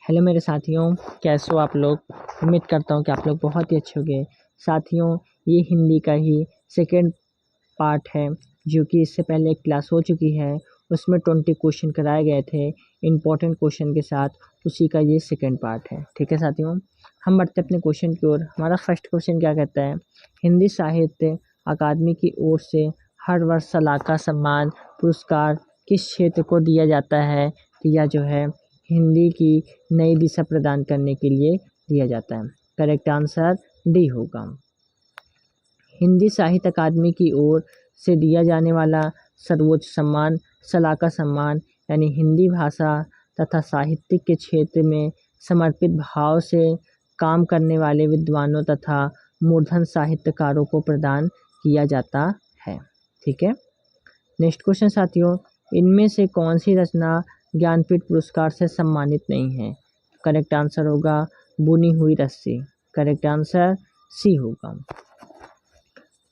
Hello मेरे साथियों, कैसे हो आप लोग। उम्मीद करता हूँ कि आप लोग बहुत ही अच्छे होंगे। साथियों, ये हिंदी का ही सेकेंड पार्ट है, जो कि इससे पहले एक क्लास हो चुकी है। उसमें 20 क्वेश्चन कराए गए थे इम्पोर्टेंट क्वेश्चन के साथ। उसी का ये सेकेंड पार्ट है। ठीक है साथियों, हम बढ़ते अपने क्वेश्चन की ओर। हमारा फर्स्ट क्वेश्चन क्या कहता है, हिंदी साहित्य अकादमी की ओर से हर वर्ष सलाका सम्मान पुरस्कार किस क्षेत्र को दिया जाता है। तो यह जो है हिंदी की नई दिशा प्रदान करने के लिए दिया जाता है। करेक्ट आंसर डी होगा। हिंदी साहित्य अकादमी की ओर से दिया जाने वाला सर्वोच्च सम्मान सलाका सम्मान यानी हिंदी भाषा तथा साहित्य के क्षेत्र में समर्पित भाव से काम करने वाले विद्वानों तथा मूर्धन साहित्यकारों को प्रदान किया जाता है। ठीक है, नेक्स्ट क्वेश्चन साथियों, इनमें से कौन सी रचना ज्ञानपीठ पुरस्कार से सम्मानित नहीं है। करेक्ट आंसर होगा बुनी हुई रस्सी। करेक्ट आंसर सी होगा।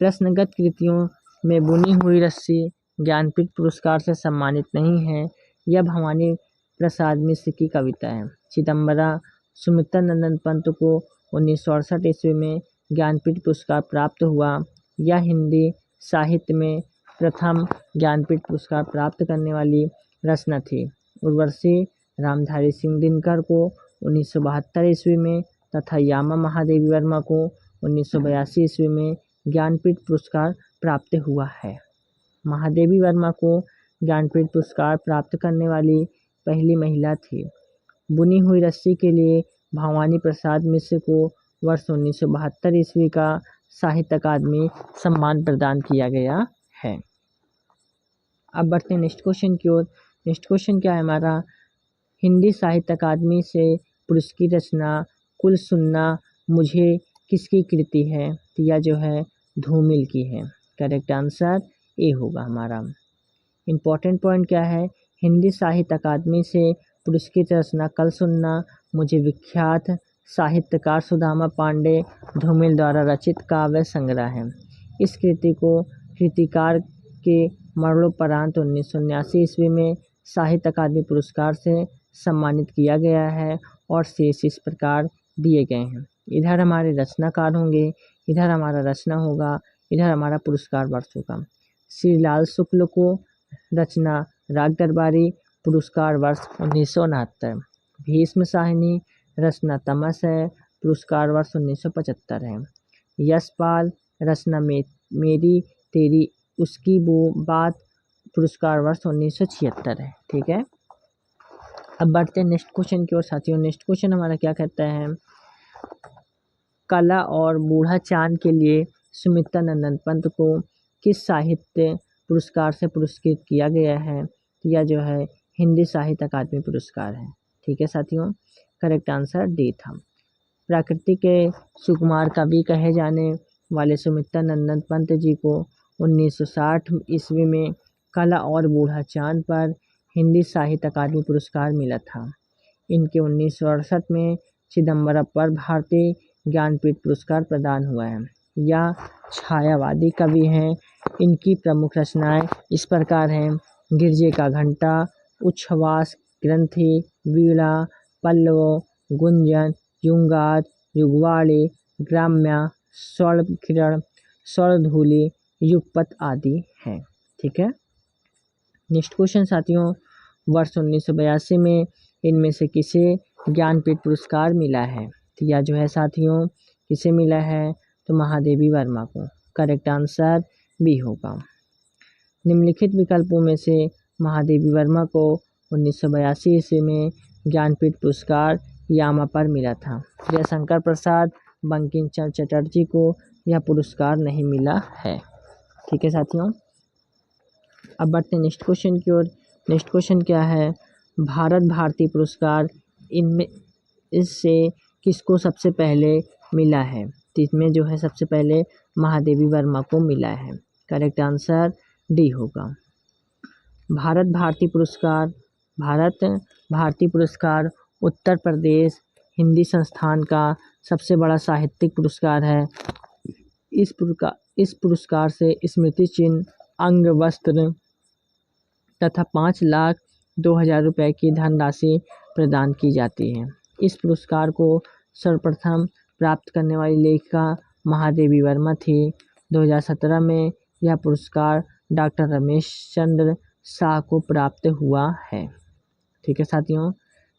प्रश्नगत कृतियों में बुनी हुई रस्सी ज्ञानपीठ पुरस्कार से सम्मानित नहीं है। यह भवानी प्रसाद मिश्र की कविता है। चिदम्बरा सुमित्रा नंदन पंत को 1968 ईस्वी में ज्ञानपीठ पुरस्कार प्राप्त हुआ। यह हिंदी साहित्य में प्रथम ज्ञानपीठ पुरस्कार प्राप्त करने वाली रचना थी। उर्वशी रामधारी सिंह दिनकर को 1972 ईस्वी में तथा यामा महादेवी वर्मा को 1982 ईस्वी में ज्ञानपीठ पुरस्कार प्राप्त हुआ है। महादेवी वर्मा को ज्ञानपीठ पुरस्कार प्राप्त करने वाली पहली महिला थी। बुनी हुई रस्सी के लिए भवानी प्रसाद मिश्र को वर्ष 1972 ईस्वी का साहित्य अकादमी सम्मान प्रदान किया गया है। अब बढ़ते हैं नेक्स्ट क्वेश्चन की ओर। नेक्स्ट क्वेश्चन क्या है हमारा, हिंदी साहित्य अकादमी से पुरस्कृत रचना कुल सुनना मुझे किसकी कृति है। तो यह जो है धूमिल की है। करेक्ट आंसर ए होगा हमारा। इम्पोर्टेंट पॉइंट क्या है, हिंदी साहित्य अकादमी से पुरस्कृत रचना कल सुनना मुझे विख्यात साहित्यकार सुदामा पांडे धूमिल द्वारा रचित काव्य संग्रह है। इस कृति को कृतिकार के मरणोपरांत 1979 ईस्वी में साहित्य अकादमी पुरस्कार से सम्मानित किया गया है और शेष इस प्रकार दिए गए हैं। इधर हमारे रचनाकार होंगे, इधर हमारा रचना होगा, इधर हमारा पुरस्कार वर्ष होगा। श्री लाल शुक्ल को रचना राग दरबारी, पुरस्कार वर्ष 1969। भीष्म साहिनी रचना तमस है, पुरस्कार वर्ष 1975 है। यशपाल रचना मेरी तेरी उसकी वो बात, पुरस्कार वर्ष 1976 है। ठीक है, अब बढ़ते हैं नेक्स्ट क्वेश्चन की ओर साथियों। नेक्स्ट क्वेश्चन हमारा क्या कहता है, कला और बूढ़ा चांद के लिए सुमित्रा नंदन पंत को किस साहित्य पुरस्कार से पुरस्कृत किया गया है। यह जो है हिंदी साहित्य अकादमी पुरस्कार है। ठीक है साथियों, करेक्ट आंसर डी था। प्रकृति के सुकुमार कवि कहे जाने वाले सुमित्रा नंदन पंत जी को 1960 ईस्वी में कला और बूढ़ा चांद पर हिंदी साहित्य अकादमी पुरस्कार मिला था। इनके 1968 में चिदम्बरम पर भारतीय ज्ञानपीठ पुरस्कार प्रदान हुआ है। यह छायावादी कवि हैं। इनकी प्रमुख रचनाएं इस प्रकार हैं, गिरजे का घंटा, उच्छ्वास ग्रंथि, वीणा, पल्लव, गुंजन, युगांत, युगवाणी, ग्राम्य, स्वर्ण किरण, स्वर्णधूलि, युगपत आदि हैं। ठीक है, नेक्स्ट क्वेश्चन साथियों, वर्ष 1982 में इनमें से किसे ज्ञानपीठ पुरस्कार मिला है। तो यह जो है साथियों किसे मिला है, तो महादेवी वर्मा को। करेक्ट आंसर बी होगा। निम्नलिखित विकल्पों में से महादेवी वर्मा को 1982 ईस्वी में ज्ञानपीठ पुरस्कार यामा पर मिला था। जयशंकर प्रसाद बंकिम चंद्र चटर्जी को यह पुरस्कार नहीं मिला है। ठीक है साथियों, अब बढ़ते हैं नेक्स्ट क्वेश्चन की ओर। नेक्स्ट क्वेश्चन क्या है, भारत भारती पुरस्कार इनमें इससे किसको सबसे पहले मिला है। तो इसमें जो है सबसे पहले महादेवी वर्मा को मिला है। करेक्ट आंसर डी होगा। भारत भारती पुरस्कार उत्तर प्रदेश हिंदी संस्थान का सबसे बड़ा साहित्यिक पुरस्कार है। इस पुरस्कार से स्मृति चिन्ह, अंग वस्त्र तथा 5,02,000 रुपये की धनराशि प्रदान की जाती है। इस पुरस्कार को सर्वप्रथम प्राप्त करने वाली लेखिका महादेवी वर्मा थी। 2017 में यह पुरस्कार डॉक्टर रमेश चंद्र शाह को प्राप्त हुआ है। ठीक है साथियों,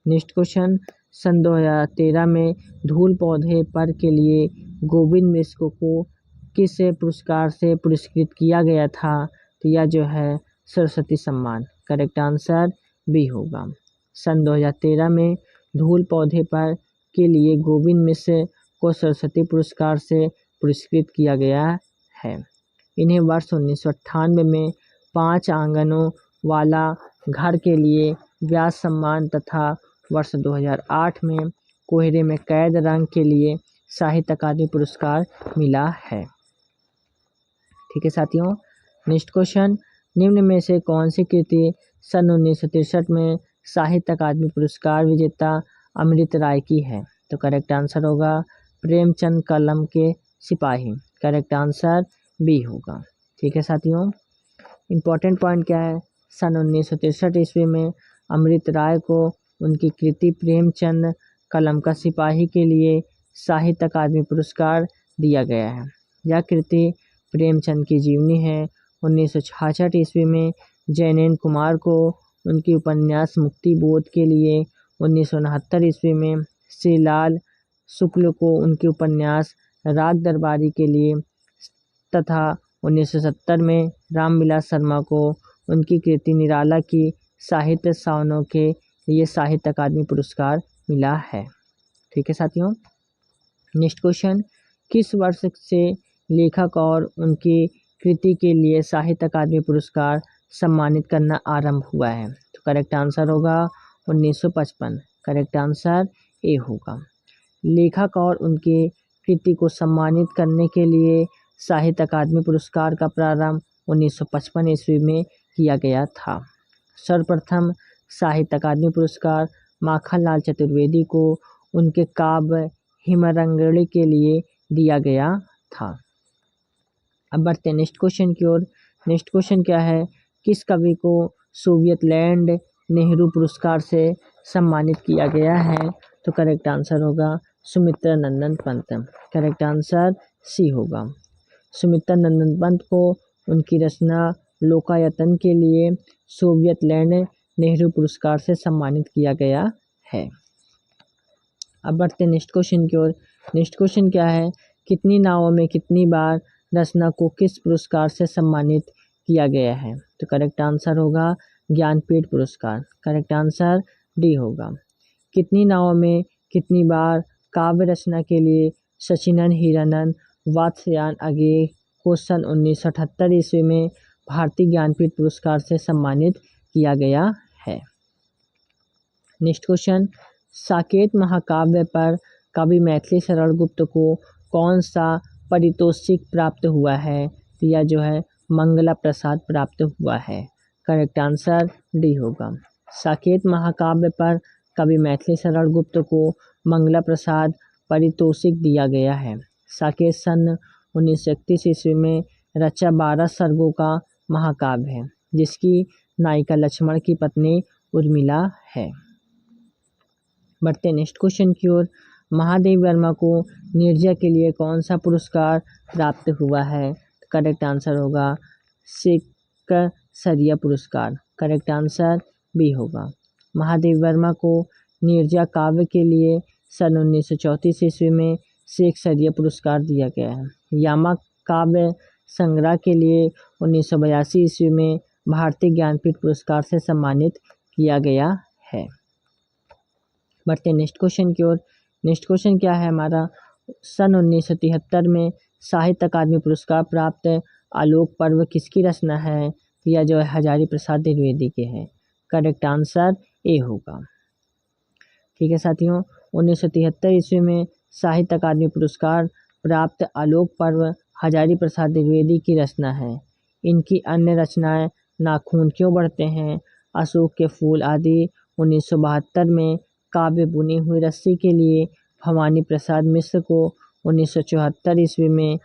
नेक्स्ट क्वेश्चन, सन 2013 में धूल पौधे पर के लिए गोविंद मिश्र को किस पुरस्कार से पुरस्कृत किया गया था? तो यह जो है सरस्वती सम्मान। करेक्ट आंसर बी होगा। सन 2013 में धूल पौधे पर के लिए गोविंद मिश्र को सरस्वती पुरस्कार से पुरस्कृत किया गया है। इन्हें वर्ष 1998 में 5 आंगनों वाला घर के लिए व्यास सम्मान तथा वर्ष 2008 में कोहरे में कैद रंग के लिए साहित्य अकादमी पुरस्कार मिला है। ठीक है साथियों, नेक्स्ट क्वेश्चन, निम्न में से कौन सी कृति सन 1963 में साहित्य अकादमी पुरस्कार विजेता अमृत राय की है? तो करेक्ट आंसर होगा प्रेमचंद कलम के सिपाही। करेक्ट आंसर बी होगा। ठीक है साथियों, इम्पोर्टेंट पॉइंट क्या है, सन 1963 ईस्वी में अमृत राय को उनकी कृति प्रेमचंद कलम का सिपाही के लिए साहित्य अकादमी पुरस्कार दिया गया है। यह कृति प्रेमचंद की जीवनी है। 1966 ईस्वी में जैनेन्द्र कुमार को उनकी उपन्यास मुक्ति बोध के लिए, 1969 ईस्वी में श्रीलाल शुक्ल को उनके उपन्यास राग दरबारी के लिए तथा 1970 में रामविलास शर्मा को उनकी कृति निराला की साहित्य सावनों के लिए साहित्य अकादमी पुरस्कार मिला है। ठीक है साथियों, नेक्स्ट क्वेश्चन, किस वर्ष से लेखक और उनकी कृति के लिए साहित्य अकादमी पुरस्कार सम्मानित करना आरंभ हुआ है? तो करेक्ट आंसर होगा 1955। करेक्ट आंसर ए होगा। लेखक और उनकी कृति को सम्मानित करने के लिए साहित्य अकादमी पुरस्कार का प्रारंभ 1955 ईस्वी में किया गया था। सर्वप्रथम साहित्य अकादमी पुरस्कार माखनलाल चतुर्वेदी को उनके काव्य हिमरंगणी के लिए दिया गया था। अब बढ़ते हैं नेक्स्ट क्वेश्चन की ओर। नेक्स्ट क्वेश्चन क्या है, किस कवि को सोवियत लैंड नेहरू पुरस्कार से सम्मानित किया गया है? तो करेक्ट आंसर होगा सुमित्रा नंदन पंत। करेक्ट आंसर सी होगा। सुमित्रा नंदन पंत को उनकी रचना लोकायतन के लिए सोवियत लैंड नेहरू पुरस्कार से सम्मानित किया गया है। अब बढ़ते हैं नेक्स्ट क्वेश्चन की ओर। नेक्स्ट क्वेश्चन क्या है, कितनी नावों में कितनी बार रचना को किस पुरस्कार से सम्मानित किया गया है? तो करेक्ट आंसर होगा ज्ञानपीठ पुरस्कार। करेक्ट आंसर डी होगा। कितनी नावों में कितनी बार काव्य रचना के लिए सचिनन हिरानंद वात्स्यायन अगे को सन 1978 ईस्वी में भारतीय ज्ञानपीठ पुरस्कार से सम्मानित किया गया है। नेक्स्ट क्वेश्चन, साकेत महाकाव्य पर कवि मैथिली शरण गुप्त को कौन सा पारितोषिक प्राप्त हुआ है? तो यह जो है मंगला प्रसाद प्राप्त हुआ है। करेक्ट आंसर डी होगा। साकेत महाकाव्य पर कवि मैथिली शरण गुप्त को मंगला प्रसाद पारितोषिक दिया गया है। साकेत सन 1931 ईस्वी में रचा 12 सर्गों का महाकाव्य है, जिसकी नायिका लक्ष्मण की पत्नी उर्मिला है। बढ़ते नेक्स्ट क्वेश्चन की ओर। महादेवी वर्मा को नीरजा के लिए कौन सा पुरस्कार प्राप्त हुआ है? करेक्ट आंसर होगा शेखसरिया पुरस्कार। करेक्ट आंसर बी होगा। महादेवी वर्मा को नीरजा काव्य के लिए सन 1934 ईस्वी में शेखसरिया पुरस्कार दिया गया है। यामा काव्य संग्रह के लिए 1982 ईस्वी में भारतीय ज्ञानपीठ पुरस्कार से सम्मानित किया गया है। बढ़ते नेक्स्ट क्वेश्चन की ओर। नेक्स्ट क्वेश्चन क्या है हमारा, सन 1973 में साहित्य अकादमी पुरस्कार प्राप्त आलोक पर्व किसकी रचना है? यह जो है हजारी प्रसाद द्विवेदी के हैं। करेक्ट आंसर ए होगा। ठीक है साथियों, 1973 ईस्वी में साहित्य अकादमी पुरस्कार प्राप्त आलोक पर्व हजारी प्रसाद द्विवेदी की रचना है। इनकी अन्य रचनाएं नाखून क्यों बढ़ते हैं, अशोक के फूल आदि 1972 में काव्य बुनी हुई रस्सी के लिए भवानी प्रसाद मिश्र को 1974 ईस्वी में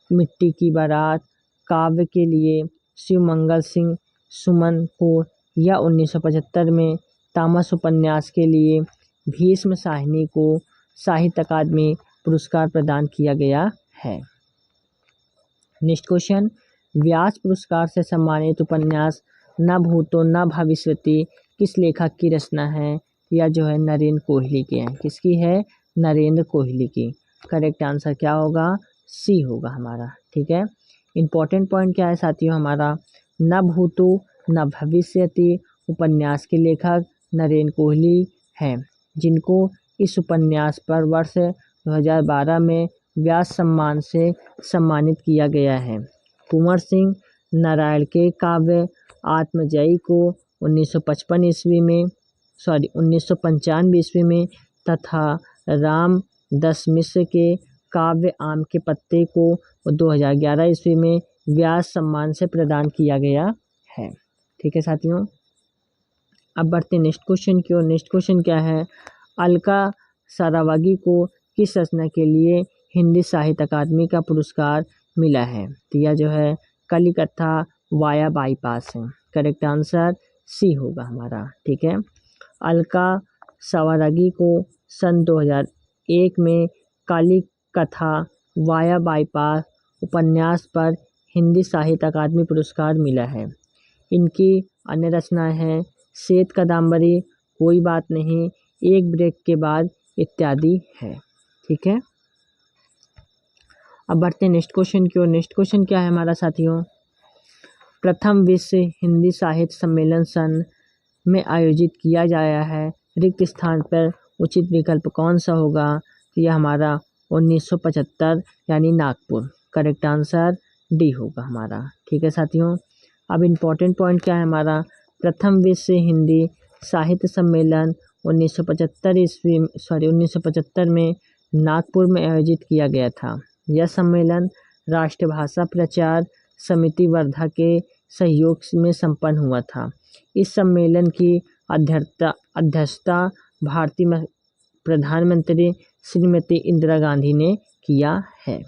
मिट्टी की बारात काव्य के लिए शिवमंगल सिंह सुमन को, या 1975 में तामस उपन्यास के लिए भीष्म साहनी को साहित्य अकादमी पुरस्कार प्रदान किया गया है। नेक्स्ट क्वेश्चन, व्यास पुरस्कार से सम्मानित उपन्यास न भूतो न भविष्यति किस लेखक की रचना है? या जो है नरेंद्र कोहली की है। किसकी है? नरेंद्र कोहली की। करेक्ट आंसर क्या होगा? सी होगा हमारा। ठीक है, इंपॉर्टेंट पॉइंट क्या है साथियों हमारा? न भूतो न भविष्यति उपन्यास के लेखक नरेंद्र कोहली हैं, जिनको इस उपन्यास पर वर्ष 2012 में व्यास सम्मान से सम्मानित किया गया है। कुंवर सिंह नारायण के काव्य आत्मजयी को 1995 ईस्वी में तथा राम दस मिश्र के काव्य आम के पत्ते को 2011 ईस्वी में व्यास सम्मान से प्रदान किया गया है। ठीक है साथियों, अब बढ़ते नेक्स्ट क्वेश्चन की ओर। नेक्स्ट क्वेश्चन क्या है? अलका सरावागी को किस रचना के लिए हिंदी साहित्य अकादमी का पुरस्कार मिला है? तो यह जो है कलिकथा वाया बाईपास है। करेक्ट आंसर सी होगा हमारा। ठीक है, अलका सरावागी को सन 2001 में कलिकथा वाया बाईपास उपन्यास पर हिंदी साहित्य अकादमी पुरस्कार मिला है। इनकी अन्य रचनाएं हैं श्वेत कादंबरी, कोई बात नहीं, एक ब्रेक के बाद इत्यादि है। ठीक है, अब बढ़ते हैं नेक्स्ट क्वेश्चन की ओर। नेक्स्ट क्वेश्चन क्या है हमारा साथियों? प्रथम विश्व हिंदी साहित्य सम्मेलन सन में आयोजित किया जाया है, रिक्त स्थान पर उचित विकल्प कौन सा होगा? तो यह हमारा 1975 यानी नागपुर। करेक्ट आंसर डी होगा हमारा। ठीक है साथियों, अब इम्पोर्टेंट पॉइंट क्या है हमारा? प्रथम विश्व हिंदी साहित्य सम्मेलन 1975 में नागपुर में आयोजित किया गया था। यह सम्मेलन राष्ट्रीय भाषा प्रचार समिति वर्धा के सहयोग में संपन्न हुआ था। इस सम्मेलन की अध्यक्षता भारतीय प्रधानमंत्री श्रीमती इंदिरा गांधी ने किया है।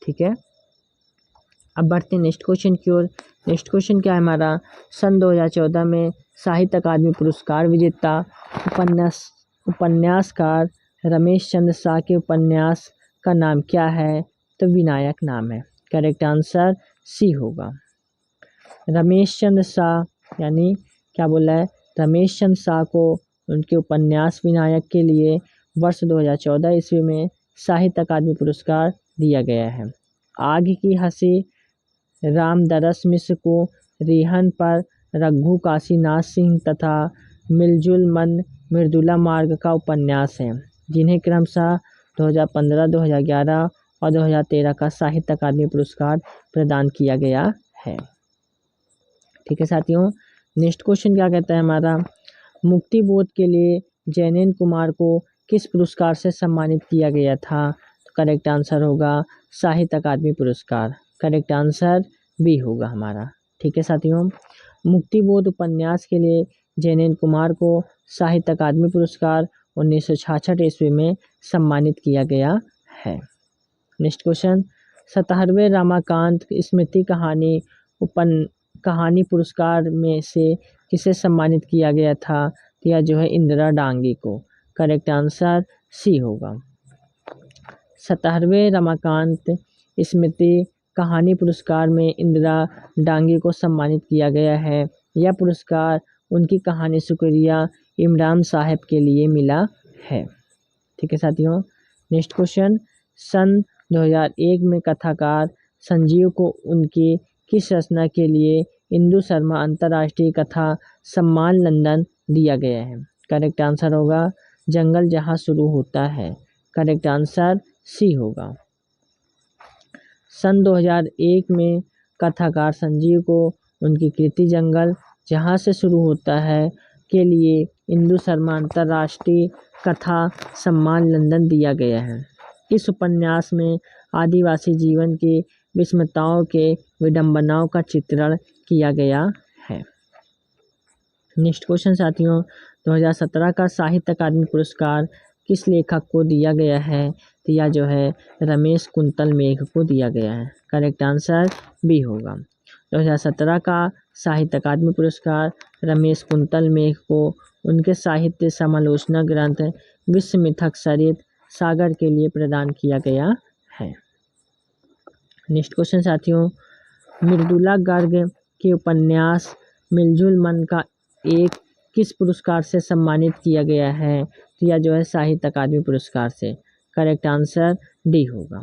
ठीक है, अब बढ़ते हैं नेक्स्ट क्वेश्चन की ओर। नेक्स्ट क्वेश्चन क्या है हमारा? सन 2014 में साहित्य अकादमी पुरस्कार विजेता उपन्यासकार रमेश चंद्र शाह के उपन्यास का नाम क्या है? तो विनायक नाम है। करेक्ट आंसर सी होगा। रमेश चंद्र शाह यानी क्या बोला है? रमेश चंद्र शाह को उनके उपन्यास विनायक के लिए वर्ष 2014 ईस्वी में साहित्य अकादमी पुरस्कार दिया गया है। आग की हंसी रामदरस मिश्र को रिहन पर रघु काशीनाथ सिंह तथा मिलजुल मन मृदुला मार्ग का उपन्यास है, जिन्हें क्रमशः 2015, 2011 और 2013 का साहित्य अकादमी पुरस्कार प्रदान किया गया है। ठीक है साथियों, नेक्स्ट क्वेश्चन क्या कहता है हमारा? मुक्ति बोध के लिए जैनेन्द्र कुमार को किस पुरस्कार से सम्मानित किया गया था? तो करेक्ट आंसर होगा साहित्य अकादमी पुरस्कार। करेक्ट आंसर बी होगा हमारा। ठीक है साथियों, मुक्ति बोध उपन्यास के लिए जैनेन्द्र कुमार को साहित्य अकादमी पुरस्कार 1966 ईस्वी में सम्मानित किया गया है। नेक्स्ट क्वेश्चन, 77वें रमाकांत स्मृति कहानी पुरस्कार में से किसे सम्मानित किया गया था? यह जो है इंदिरा डांगी को। करेक्ट आंसर सी होगा। 77वें रमाकांत स्मृति कहानी पुरस्कार में इंदिरा डांगी को सम्मानित किया गया है। यह पुरस्कार उनकी कहानी शुक्रिया इमरान साहब के लिए मिला है। ठीक है साथियों, नेक्स्ट क्वेश्चन, सन 2001 में कथाकार संजीव को उनकी किस रचना के लिए इंदु शर्मा अंतर्राष्ट्रीय कथा सम्मान लंदन दिया गया है? करेक्ट आंसर होगा जंगल जहां शुरू होता है। करेक्ट आंसर सी होगा। सन 2001 में कथाकार संजीव को उनकी कृति जंगल जहां से शुरू होता है के लिए इंदु शर्मा अंतर्राष्ट्रीय कथा सम्मान लंदन दिया गया है। इस उपन्यास में आदिवासी जीवन की विषमताओं के विडंबनाओं का चित्रण किया गया है। नेक्स्ट क्वेश्चन साथियों, 2017 का साहित्य अकादमी पुरस्कार किस लेखक को दिया गया है? तो यह जो है रमेश कुंतल मेघ को दिया गया है। करेक्ट आंसर बी होगा। 2017 का साहित्य अकादमी पुरस्कार रमेश कुंतल मेघ को उनके साहित्य समालोचना ग्रंथ विश्व मिथक सरित सागर के लिए प्रदान किया गया है। नेक्स्ट क्वेश्चन साथियों, मृदुला गर्ग के उपन्यास मिलजुल मन का एक किस पुरस्कार से सम्मानित किया गया है? तो यह जो है साहित्य अकादमी पुरस्कार से। करेक्ट आंसर डी होगा।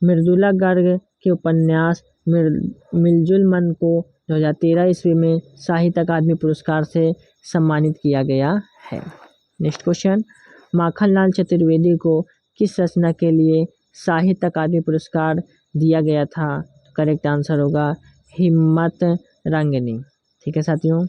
मृदुला गर्ग के उपन्यास मिलजुल मन को 2013 ईस्वी में साहित्य अकादमी पुरस्कार से सम्मानित किया गया है। नेक्स्ट क्वेश्चन, माखनलाल चतुर्वेदी को किस रचना के लिए साहित्य अकादमी पुरस्कार दिया गया था? करेक्ट आंसर होगा हिम्मत रंगनी। ठीक है साथियों,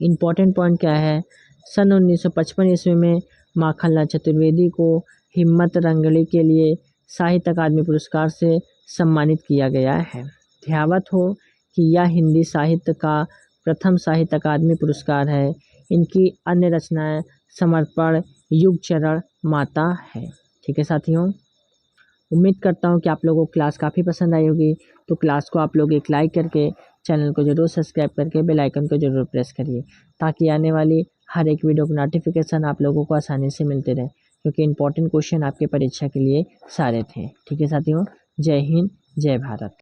इम्पॉर्टेंट पॉइंट क्या है, सन 1955 ईस्वी में माखनलाल चतुर्वेदी को हिम्मत रंगनी के लिए साहित्य अकादमी पुरस्कार से सम्मानित किया गया है। ध्यावत हो कि यह हिंदी साहित्य का प्रथम साहित्य अकादमी पुरस्कार है। इनकी अन्य रचनाएं समर्पण, युगचरण, माता है। ठीक है साथियों, उम्मीद करता हूँ कि आप लोगों को क्लास काफ़ी पसंद आई होगी। तो क्लास को आप लोग एक लाइक करके चैनल को जरूर सब्सक्राइब करके बेल आइकन को जरूर प्रेस करिए, ताकि आने वाली हर एक वीडियो का नोटिफिकेशन आप लोगों को आसानी से मिलते रहे, क्योंकि इंपॉर्टेंट क्वेश्चन आपके परीक्षा के लिए सारे थे। ठीक है साथियों, जय हिंद, जय भारत।